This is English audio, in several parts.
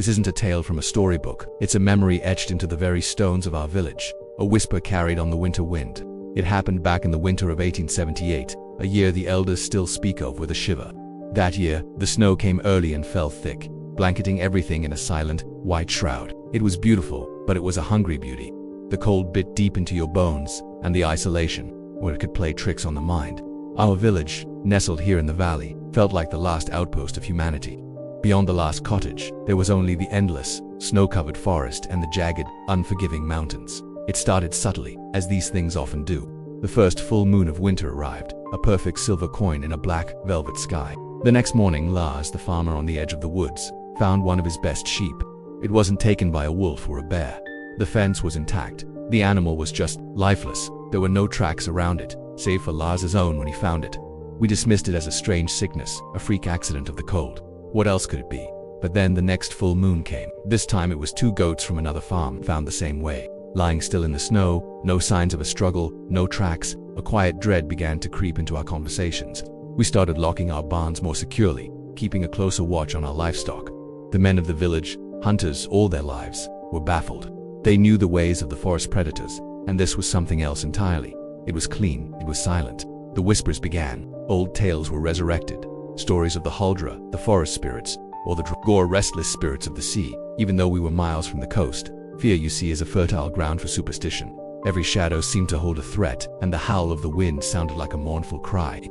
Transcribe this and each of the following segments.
This isn't a tale from a storybook. It's a memory etched into the very stones of our village, a whisper carried on the winter wind. It happened back in the winter of 1878, a year the elders still speak of with a shiver. That year, the snow came early and fell thick, blanketing everything in a silent, white shroud. It was beautiful, but it was a hungry beauty. The cold bit deep into your bones, and the isolation, where it could play tricks on the mind. Our village, nestled here in the valley, felt like the last outpost of humanity. Beyond the last cottage, there was only the endless, snow-covered forest and the jagged, unforgiving mountains. It started subtly, as these things often do. The first full moon of winter arrived, a perfect silver coin in a black, velvet sky. The next morning, Lars, the farmer on the edge of the woods, found one of his best sheep. It wasn't taken by a wolf or a bear. The fence was intact. The animal was just lifeless. There were no tracks around it, save for Lars's own when he found it. We dismissed it as a strange sickness, a freak accident of the cold. What else could it be? But then the next full moon came. This time it was 2 goats from another farm found the same way. Lying still in the snow, no signs of a struggle, no tracks, a quiet dread began to creep into our conversations. We started locking our barns more securely, keeping a closer watch on our livestock. The men of the village, hunters all their lives, were baffled. They knew the ways of the forest predators, and this was something else entirely. It was clean, it was silent. The whispers began. Old tales were resurrected. Stories of the Huldra, the forest spirits, or the Dragor restless spirits of the sea. Even though we were miles from the coast, fear, you see, is a fertile ground for superstition. Every shadow seemed to hold a threat, and the howl of the wind sounded like a mournful cry.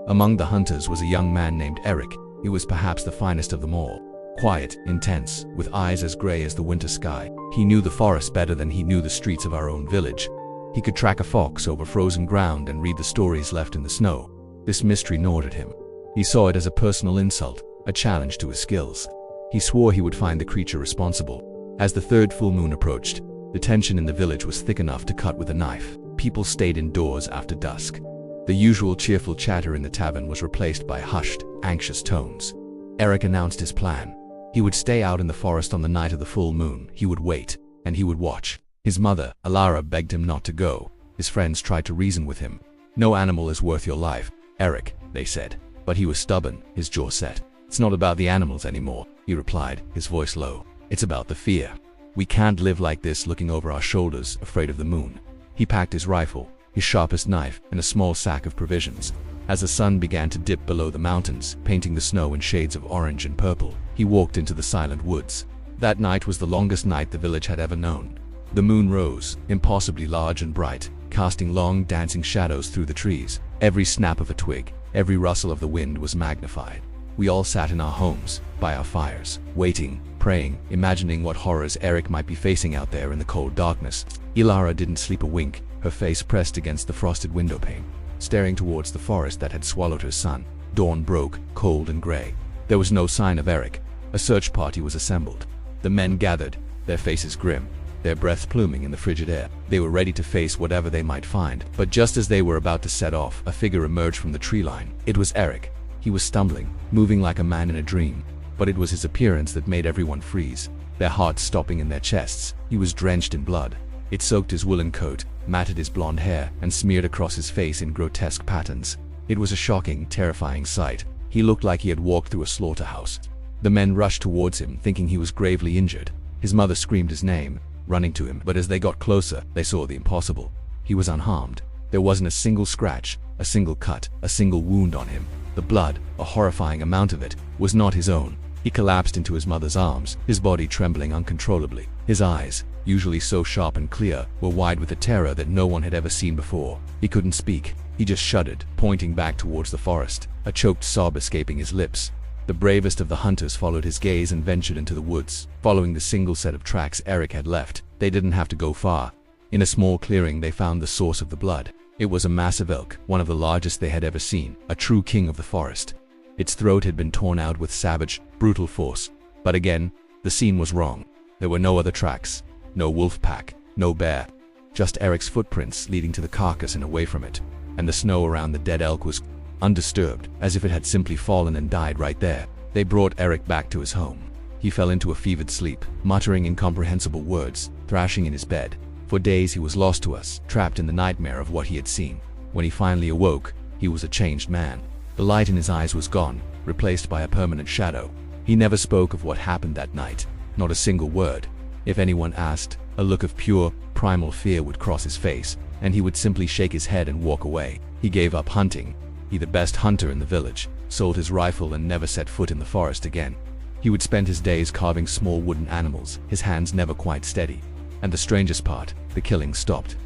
Among the hunters was a young man named Eric. He was perhaps the finest of them all. Quiet, intense, with eyes as gray as the winter sky. He knew the forest better than he knew the streets of our own village. He could track a fox over frozen ground and read the stories left in the snow. This mystery gnawed at him. He saw it as a personal insult, a challenge to his skills. He swore he would find the creature responsible. As the third full moon approached, the tension in the village was thick enough to cut with a knife. People stayed indoors after dusk. The usual cheerful chatter in the tavern was replaced by hushed, anxious tones. Eric announced his plan. He would stay out in the forest on the night of the full moon. He would wait, and he would watch. His mother, Alara, begged him not to go. His friends tried to reason with him. "No animal is worth your life, Eric," they said. But he was stubborn, his jaw set. "It's not about the animals anymore," he replied, his voice low. "It's about the fear. We can't live like this, looking over our shoulders, afraid of the moon." He packed his rifle, his sharpest knife, and a small sack of provisions. As the sun began to dip below the mountains, painting the snow in shades of orange and purple, he walked into the silent woods. That night was the longest night the village had ever known. The moon rose, impossibly large and bright, casting long, dancing shadows through the trees. Every snap of a twig, every rustle of the wind was magnified. We all sat in our homes, by our fires, waiting, praying, imagining what horrors Eric might be facing out there in the cold darkness. Ilara didn't sleep a wink, her face pressed against the frosted windowpane, staring towards the forest that had swallowed her son. Dawn broke, cold and gray. There was no sign of Eric. A search party was assembled. The men gathered, their faces grim, their breath pluming in the frigid air. They were ready to face whatever they might find. But just as they were about to set off, a figure emerged from the tree line. It was Eric. He was stumbling, moving like a man in a dream. But it was his appearance that made everyone freeze, their hearts stopping in their chests. He was drenched in blood. It soaked his woolen coat, matted his blonde hair, and smeared across his face in grotesque patterns. It was a shocking, terrifying sight. He looked like he had walked through a slaughterhouse. The men rushed towards him, thinking he was gravely injured. His mother screamed his name, running to him, but as they got closer, they saw the impossible. He was unharmed. There wasn't a single scratch, a single cut, a single wound on him. The blood, a horrifying amount of it, was not his own. He collapsed into his mother's arms, his body trembling uncontrollably. His eyes, usually so sharp and clear, were wide with a terror that no one had ever seen before. He couldn't speak. He just shuddered, pointing back towards the forest, a choked sob escaping his lips. The bravest of the hunters followed his gaze and ventured into the woods, following the single set of tracks Eric had left. They didn't have to go far. In a small clearing, they found the source of the blood. It was a massive elk, one of the largest they had ever seen, a true king of the forest. Its throat had been torn out with savage, brutal force. But again, the scene was wrong. There were no other tracks, no wolf pack, no bear. Just Eric's footprints leading to the carcass and away from it. And the snow around the dead elk was undisturbed, as if it had simply fallen and died right there. They brought Eric back to his home. He fell into a fevered sleep, muttering incomprehensible words, thrashing in his bed. For days he was lost to us, trapped in the nightmare of what he had seen. When he finally awoke, he was a changed man. The light in his eyes was gone, replaced by a permanent shadow. He never spoke of what happened that night. not a single word. If anyone asked, a look of pure, primal fear would cross his face, and he would simply shake his head and walk away. He gave up hunting. He, the best hunter in the village, sold his rifle and never set foot in the forest again. He would spend his days carving small wooden animals, his hands never quite steady. And the strangest part, the killing stopped.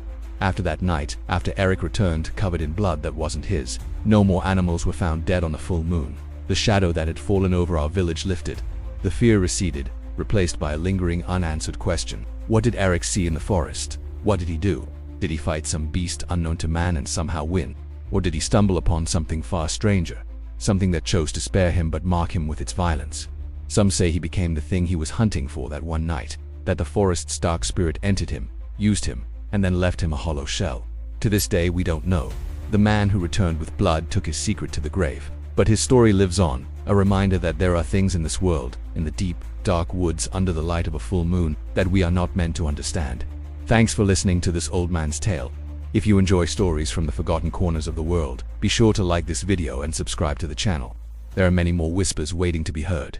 After that night, after Eric returned covered in blood that wasn't his, no more animals were found dead on the full moon. The shadow that had fallen over our village lifted. The fear receded, replaced by a lingering unanswered question. What did Eric see in the forest? What did he do? Did he fight some beast unknown to man and somehow win? Or did he stumble upon something far stranger? Something that chose to spare him but mark him with its violence? Some say he became the thing he was hunting for that one night, that the forest's dark spirit entered him, used him, and then left him a hollow shell. To this day we don't know. The man who returned with blood took his secret to the grave. But his story lives on, a reminder that there are things in this world, in the deep, dark woods under the light of a full moon, that we are not meant to understand. Thanks for listening to this old man's tale. If you enjoy stories from the forgotten corners of the world, be sure to like this video and subscribe to the channel. There are many more whispers waiting to be heard.